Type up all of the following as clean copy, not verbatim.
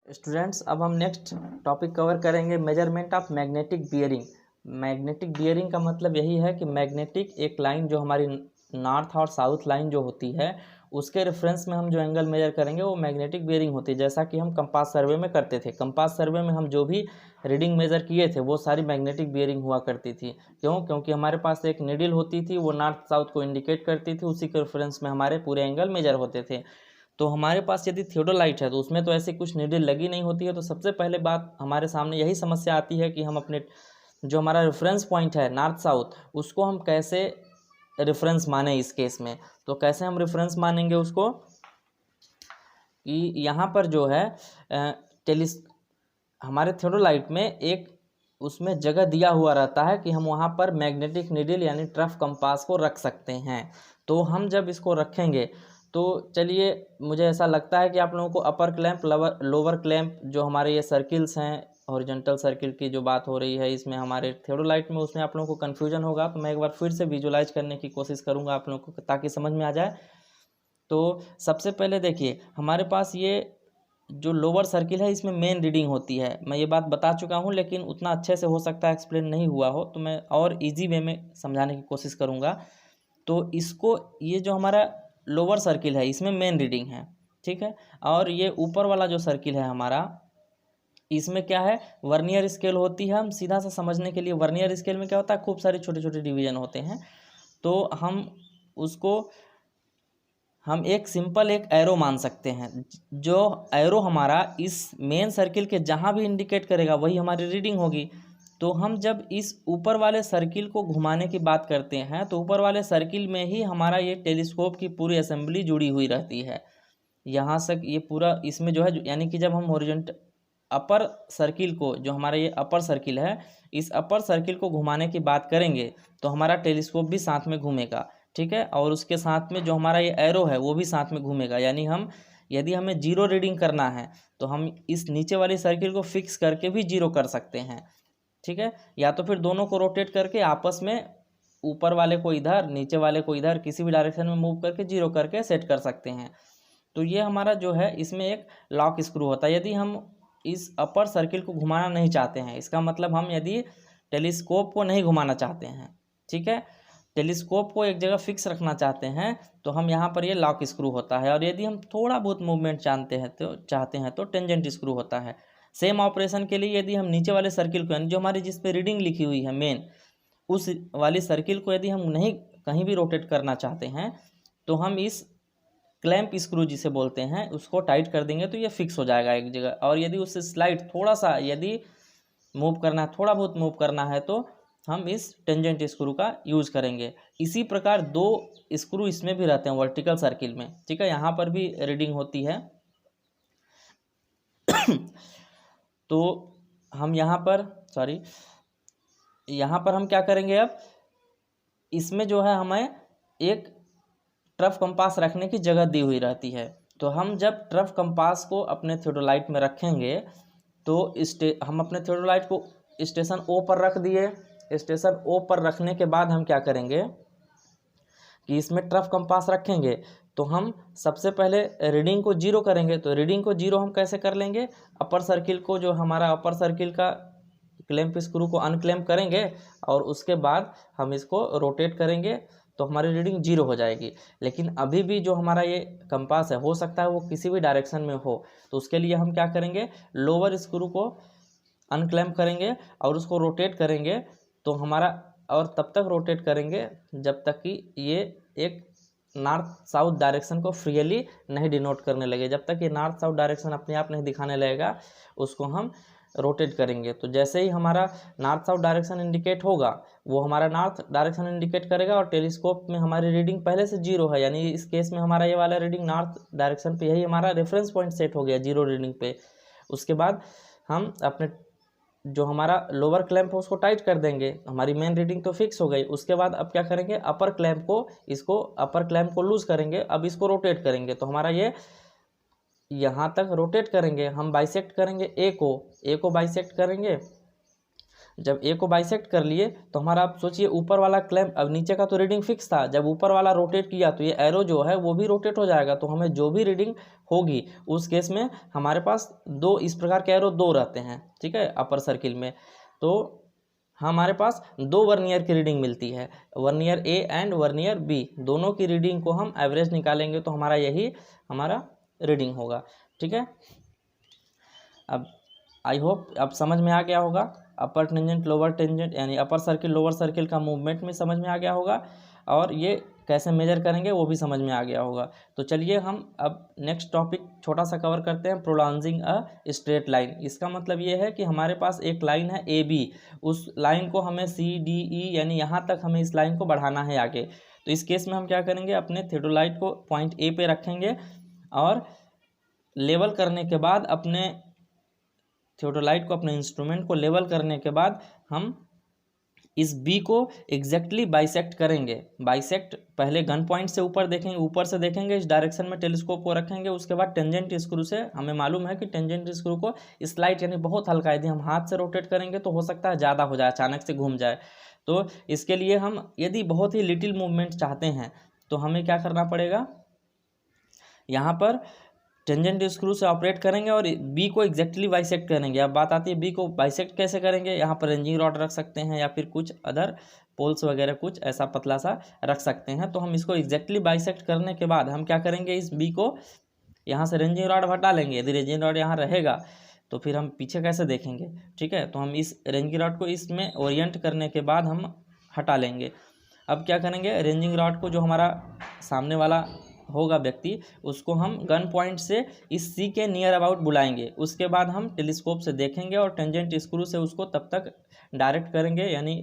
Students, अब हम next topic cover करेंगे measurement of magnetic bearing. Magnetic bearing का मतलब यही है कि मैग्नेटिक एक लाइन जो हमारी नॉर्थ और साउथ लाइन जो होती है उसके रेफरेंस में हम जो एंगल मेजर करेंगे वो मैग्नेटिक बियरिंग होती है। जैसा कि हम कंपास सर्वे में करते थे, कंपास सर्वे में हम जो भी रीडिंग मेजर किए थे वो सारी मैग्नेटिक बियरिंग हुआ करती थी। क्यों? क्योंकि हमारे पास एक नीडल होती थी, वो नॉर्थ साउथ को इंडिकेट करती थी, उसी के रेफरेंस में हमारे पूरे एंगल मेजर होते थे। तो हमारे पास यदि थियोडोलाइट है तो उसमें तो ऐसी कुछ नीडल लगी नहीं होती है। तो सबसे पहले बात हमारे सामने यही समस्या आती है कि हम अपने जो हमारा रेफरेंस पॉइंट है नॉर्थ साउथ, उसको हम कैसे रेफरेंस माने इस केस में। तो कैसे हम रेफरेंस मानेंगे उसको कि यहाँ पर जो है टेलिस हमारे थियोडोलाइट में एक उसमें जगह दिया हुआ रहता है कि हम वहाँ पर मैग्नेटिक नीडल यानी ट्रफ कंपास को रख सकते हैं। तो हम जब इसको रखेंगे तो चलिए, मुझे ऐसा लगता है कि आप लोगों को अपर क्लैंप लोअर क्लैंप जो हमारे ये सर्किल्स हैं, हॉरिजॉन्टल सर्किल की जो बात हो रही है इसमें हमारे थियोडोलाइट में, उसमें आप लोगों को कन्फ्यूजन होगा। तो मैं एक बार फिर से विजुलाइज करने की कोशिश करूँगा आप लोगों को ताकि समझ में आ जाए। तो सबसे पहले देखिए, हमारे पास ये जो लोअर सर्किल है इसमें मेन रीडिंग होती है। मैं ये बात बता चुका हूँ, लेकिन उतना अच्छे से हो सकता है एक्सप्लेन नहीं हुआ हो, तो मैं और इजी वे में समझाने की कोशिश करूँगा। तो इसको, ये जो हमारा लोअर सर्किल है इसमें मेन रीडिंग है, ठीक है। और ये ऊपर वाला जो सर्किल है हमारा, इसमें क्या है, वर्नियर स्केल होती है। हम सीधा सा समझने के लिए, वर्नियर स्केल में क्या होता है, खूब सारे छोटे छोटे डिवीजन होते हैं। तो हम उसको एक सिंपल एक एरो मान सकते हैं। जो एरो हमारा इस मेन सर्किल के जहाँ भी इंडिकेट करेगा वही हमारी रीडिंग होगी। तो हम जब इस ऊपर वाले सर्किल को घुमाने की बात करते हैं तो ऊपर वाले सर्किल में ही हमारा ये टेलीस्कोप की पूरी असेंबली जुड़ी हुई रहती है। यहाँ से ये पूरा इसमें जो है, यानी कि जब हम हॉरिजॉन्टल अपर सर्किल को, जो हमारा ये अपर सर्किल है, इस अपर सर्किल को घुमाने की बात करेंगे तो हमारा टेलीस्कोप भी साथ में घूमेगा, ठीक है। और उसके साथ में जो हमारा ये एरो है वो भी साथ में घूमेगा। यानी हम, यदि हमें जीरो रीडिंग करना है तो हम इस नीचे वाली सर्किल को फिक्स करके भी जीरो कर सकते हैं, ठीक है। या तो फिर दोनों को रोटेट करके आपस में ऊपर वाले को इधर, नीचे वाले को इधर, किसी भी डायरेक्शन में मूव करके जीरो करके सेट कर सकते हैं। तो ये हमारा जो है इसमें एक लॉक स्क्रू होता है। यदि हम इस अपर सर्किल को घुमाना नहीं चाहते हैं, इसका मतलब हम यदि टेलीस्कोप को नहीं घुमाना चाहते हैं, ठीक है, टेलीस्कोप को एक जगह फिक्स रखना चाहते हैं, तो हम यहाँ पर ये लॉक स्क्रू होता है। और यदि हम थोड़ा बहुत मूवमेंट चाहते हैं तो टेंजेंट स्क्रू होता है। सेम ऑपरेशन के लिए यदि हम नीचे वाले सर्किल को, यानी जो हमारी जिस पे रीडिंग लिखी हुई है मेन, उस वाली सर्किल को यदि हम नहीं कहीं भी रोटेट करना चाहते हैं तो हम इस क्लैंप स्क्रू जिसे बोलते हैं उसको टाइट कर देंगे तो ये फिक्स हो जाएगा एक जगह। और यदि उससे स्लाइड थोड़ा सा यदि मूव करना है, थोड़ा बहुत मूव करना है, तो हम इस टेंजेंट स्क्रू का यूज़ करेंगे। इसी प्रकार दो स्क्रू इसमें भी रहते हैं वर्टिकल सर्किल में, ठीक है, यहाँ पर भी रीडिंग होती है। तो हम यहाँ पर हम क्या करेंगे, अब इसमें जो है हमें एक ट्रफ कंपास रखने की जगह दी हुई रहती है। तो हम जब ट्रफ कंपास को अपने थियोडोलाइट में रखेंगे तो हम अपने थियोडोलाइट को स्टेशन ओ पर रख दिए। स्टेशन ओ पर रखने के बाद हम क्या करेंगे कि इसमें ट्रफ कंपास रखेंगे तो हम सबसे पहले रीडिंग को जीरो करेंगे। तो रीडिंग को जीरो हम कैसे कर लेंगे, अपर सर्किल को, जो हमारा अपर सर्किल का क्लैंप स्क्रू को अनक्लैंप करेंगे और उसके बाद हम इसको रोटेट करेंगे तो हमारी रीडिंग जीरो हो जाएगी। लेकिन अभी भी जो हमारा ये कंपास है, हो सकता है वो किसी भी डायरेक्शन में हो, तो उसके लिए हम क्या करेंगे, लोअर स्क्रू को अनक्लैंप करेंगे और उसको रोटेट करेंगे तो हमारा, और तब तक रोटेट करेंगे जब तक कि ये एक नॉर्थ साउथ डायरेक्शन को फ्रीली नहीं डिनोट करने लगे। जब तक ये नॉर्थ साउथ डायरेक्शन अपने आप नहीं दिखाने लगेगा उसको हम रोटेट करेंगे। तो जैसे ही हमारा नॉर्थ साउथ डायरेक्शन इंडिकेट होगा, वो हमारा नॉर्थ डायरेक्शन इंडिकेट करेगा और टेलीस्कोप में हमारी रीडिंग पहले से जीरो है, यानी इस केस में हमारा ये वाला रीडिंग नॉर्थ डायरेक्शन पे, यही हमारा रेफरेंस पॉइंट सेट हो गया जीरो रीडिंग पे। उसके बाद हम अपने जो हमारा लोअर क्लैंप है उसको टाइट कर देंगे, हमारी मेन रीडिंग तो फिक्स हो गई। उसके बाद अब क्या करेंगे, अपर क्लैंप को लूज करेंगे, अब इसको रोटेट करेंगे तो हमारा ये यहाँ तक रोटेट करेंगे। हम बाइसेक्ट करेंगे ए को बाइसेक्ट करेंगे जब ए को बाइसेक्ट कर लिए तो हमारा, आप सोचिए ऊपर वाला क्लैंप, अब नीचे का तो रीडिंग फिक्स था, जब ऊपर वाला रोटेट किया तो ये एरो जो है वो भी रोटेट हो जाएगा, तो हमें जो भी रीडिंग होगी उस केस में हमारे पास दो इस प्रकार के एरो दो रहते हैं, ठीक है, अपर सर्किल में। तो हमारे पास दो वर्नियर की रीडिंग मिलती है, vernier A and vernier B, दोनों की रीडिंग को हम एवरेज निकालेंगे तो हमारा यही हमारा रीडिंग होगा, ठीक है। अब आई होप अब समझ में आ गया होगा, अपर टेंजेंट लोअर टेंजेंट यानी अपर सर्किल लोअर सर्किल का मूवमेंट में समझ में आ गया होगा, और ये कैसे मेजर करेंगे वो भी समझ में आ गया होगा। तो चलिए हम अब नेक्स्ट टॉपिक छोटा सा कवर करते हैं, प्रोलॉन्जिंग अ स्ट्रेट लाइन। इसका मतलब ये है कि हमारे पास एक लाइन है ए बी, उस लाइन को हमें सी डी ई यानी यहाँ तक हमें इस लाइन को बढ़ाना है आगे। तो इस केस में हम क्या करेंगे, अपने थियोडोलाइट को पॉइंट ए पे रखेंगे और लेवल करने के बाद अपने थियोडोलाइट को, अपने इंस्ट्रूमेंट को लेवल करने के बाद हम इस बी को एग्जैक्टली बाइसेक्ट करेंगे। बाइसेक्ट पहले गन पॉइंट से ऊपर देखेंगे, ऊपर से देखेंगे, इस डायरेक्शन में टेलीस्कोप को रखेंगे, उसके बाद टेंजेंट स्क्रू से, हमें मालूम है कि टेंजेंट स्क्रू को स्लाइड यानी बहुत हल्का, यदि हम हाथ से रोटेट करेंगे तो हो सकता है ज़्यादा हो जाए, अचानक से घूम जाए। तो इसके लिए हम यदि बहुत ही लिटिल मूवमेंट चाहते हैं तो हमें क्या करना पड़ेगा, यहाँ पर टेंजेंट स्क्रू से ऑपरेट करेंगे और बी को एग्जैक्टली बाइसेक्ट करेंगे। अब बात आती है बी को बाइसेक्ट कैसे करेंगे, यहाँ पर रेंजिंग रॉड रख सकते हैं या फिर कुछ अदर पोल्स वगैरह कुछ ऐसा पतला सा रख सकते हैं। तो हम इसको एग्जैक्टली बाइसेक्ट करने के बाद हम क्या करेंगे, इस बी को यहाँ से रेंजिंग रॉड हटा लेंगे। यदि रेंजिंग रॉड यहाँ रहेगा तो फिर हम पीछे कैसे देखेंगे, ठीक है। तो हम इस रेंजिंग रॉड को इसमें ओरिएंट करने के बाद हम हटा लेंगे। अब क्या करेंगे, रेंजिंग रॉड को जो हमारा सामने वाला होगा व्यक्ति, उसको हम गन पॉइंट से इस सी के नियर अबाउट बुलाएंगे। उसके बाद हम टेलीस्कोप से देखेंगे और टेंजेंट स्क्रू से उसको तब तक डायरेक्ट करेंगे, यानी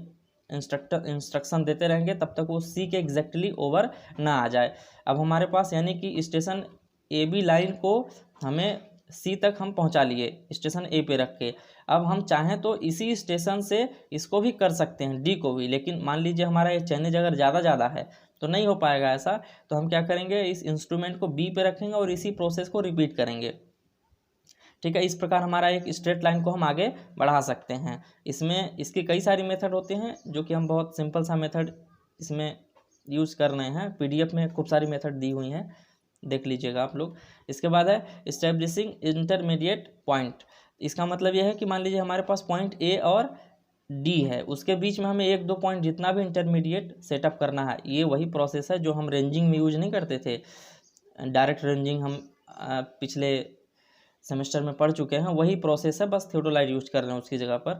इंस्ट्रक्शन देते रहेंगे तब तक वो सी के एग्जैक्टली ओवर ना आ जाए। अब हमारे पास यानी कि स्टेशन ए बी लाइन को हमें सी तक हम पहुंचा लिए स्टेशन ए पे रख के। अब हम चाहें तो इसी स्टेशन से इसको भी कर सकते हैं, डी को भी, लेकिन मान लीजिए हमारा ये चैनेज अगर ज़्यादा है तो नहीं हो पाएगा ऐसा। तो हम क्या करेंगे, इस इंस्ट्रूमेंट को बी पे रखेंगे और इसी प्रोसेस को रिपीट करेंगे, ठीक है। इस प्रकार हमारा एक स्ट्रेट लाइन को हम आगे बढ़ा सकते हैं। इसमें इसकी कई सारी मेथड होते हैं जो कि हम बहुत सिंपल सा मेथड इसमें यूज़ कर रहे हैं। पीडीएफ में खूब सारी मेथड दी हुई हैं, देख लीजिएगा आप लोग। इसके बाद है इस्टेब्लिशिंग इंटरमीडिएट पॉइंट। इसका मतलब यह है कि मान लीजिए हमारे पास पॉइंट ए और डी है, उसके बीच में हमें एक दो पॉइंट जितना भी इंटरमीडिएट सेटअप करना है। ये वही प्रोसेस है जो हम रेंजिंग में यूज नहीं करते थे, डायरेक्ट रेंजिंग हम पिछले सेमेस्टर में पढ़ चुके हैं, वही प्रोसेस है, बस थियोडोलाइट यूज कर रहे हैं उसकी जगह पर।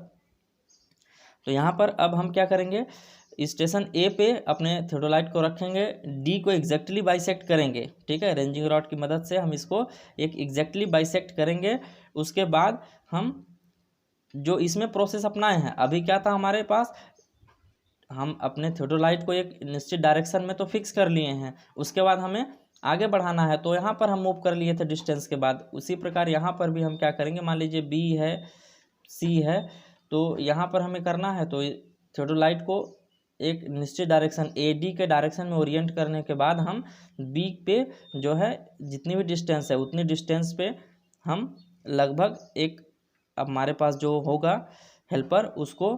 तो यहाँ पर अब हम क्या करेंगे, स्टेशन ए पे अपने थियोडोलाइट को रखेंगे, डी को एग्जैक्टली बाइसेक्ट करेंगे, ठीक है। रेंजिंग रॉड की मदद से हम इसको एक एग्जैक्टली बाइसेक्ट करेंगे। उसके बाद हम जो इसमें प्रोसेस अपनाए हैं, अभी क्या था हमारे पास, हम अपने थियोडोलाइट को एक निश्चित डायरेक्शन में तो फिक्स कर लिए हैं, उसके बाद हमें आगे बढ़ाना है, तो यहाँ पर हम मूव कर लिए थे डिस्टेंस के बाद। उसी प्रकार यहाँ पर भी हम क्या करेंगे, मान लीजिए बी है सी है, तो यहाँ पर हमें करना है, तो थियोडोलाइट को एक निश्चित डायरेक्शन ए डी के डायरेक्शन में ओरिएंट करने के बाद हम बी पे जो है जितनी भी डिस्टेंस है उतनी डिस्टेंस पे हम लगभग एक, अब हमारे पास जो होगा हेल्पर उसको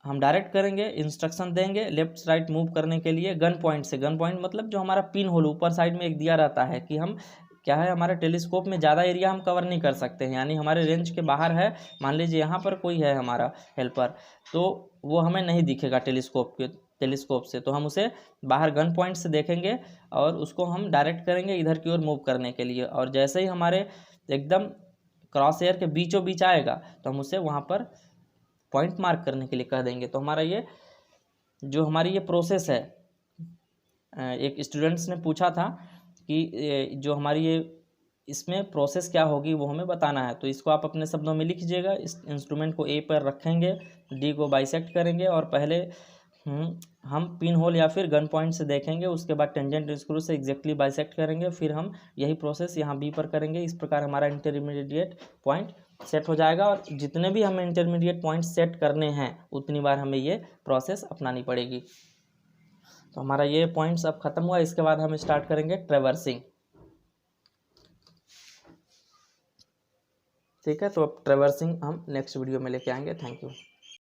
हम डायरेक्ट करेंगे, इंस्ट्रक्शन देंगे लेफ्ट राइट मूव करने के लिए गन पॉइंट से। गन पॉइंट मतलब जो हमारा पिन होल ऊपर साइड में एक दिया रहता है कि हम क्या है, हमारे टेलीस्कोप में ज़्यादा एरिया हम कवर नहीं कर सकते हैं, यानी हमारे रेंज के बाहर है। मान लीजिए यहाँ पर कोई है हमारा हेल्पर, तो वो हमें नहीं दिखेगा टेलीस्कोप से, तो हम उसे बाहर गन पॉइंट से देखेंगे और उसको हम डायरेक्ट करेंगे इधर की ओर मूव करने के लिए। और जैसे ही हमारे एकदम क्रॉस एयर के बीचों बीच आएगा तो हम उसे वहाँ पर पॉइंट मार्क करने के लिए कह देंगे। तो हमारा ये जो हमारी ये प्रोसेस है, एक स्टूडेंट्स ने पूछा था कि जो हमारी ये इसमें प्रोसेस क्या होगी वो हमें बताना है, तो इसको आप अपने शब्दों में लिख लीजिएगा। इस इंस्ट्रूमेंट को ए पर रखेंगे, डी को बाइसेक्ट करेंगे और पहले हम पिन होल या फिर गन पॉइंट से देखेंगे, उसके बाद टेंजेंट स्क्रू से एग्जैक्टली बाइसेक्ट करेंगे, फिर हम यही प्रोसेस यहाँ बी पर करेंगे। इस प्रकार हमारा इंटरमीडिएट पॉइंट सेट हो जाएगा और जितने भी हमें इंटरमीडिएट पॉइंट सेट करने हैं उतनी बार हमें ये प्रोसेस अपनानी पड़ेगी। तो हमारा ये पॉइंट्स अब खत्म हुआ। इसके बाद हम स्टार्ट करेंगे ट्रेवर्सिंग। ठीक है। तो अब ट्रैवर्सिंग हम नेक्स्ट वीडियो में लेके आएंगे। Thank you.